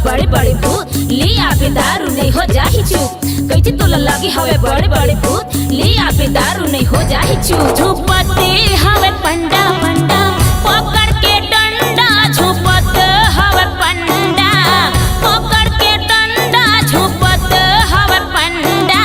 बड़े बड़े भूत ले आके दारू नहीं हो जाही चुप। कैसे तोला लगी हवे बड़े बड़े भूत ले आके दारू नहीं हो जाही चुप। झुपते हवे पंडा पंडा पकड़ के डंडा झुपत हवे पंडा पकड़ के डंडा झुपत हवे पंडा।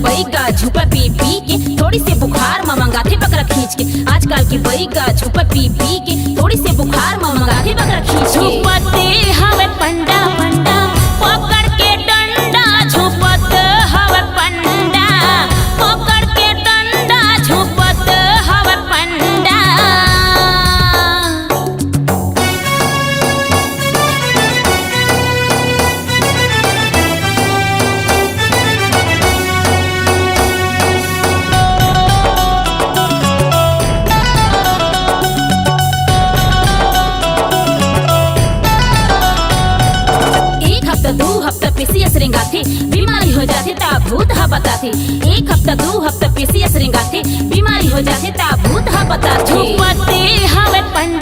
बैगा झुपा पी पी के थोड़ी से बुखार में मंगाते बकरा खींच के। आजकल की बैगा झुपा पी पी के थोड़ी से बुखार में मंगाते बकरा खींच के। झुपते हवे पंडा पंडा पकड़ के डंडा झुपत हवे पंडा पकड़ के डंडा झुपत हवे पंडा। दो हफ्ता पीसीएस रिंगाथे बीमारी हो जाथे ता भूत हा बताथे। एक हफ्ता दो हफ्ता पीसीएस रिंगाथे बीमारी हो जाथे ता भूत हा बताथे। झुपते हवे पंडा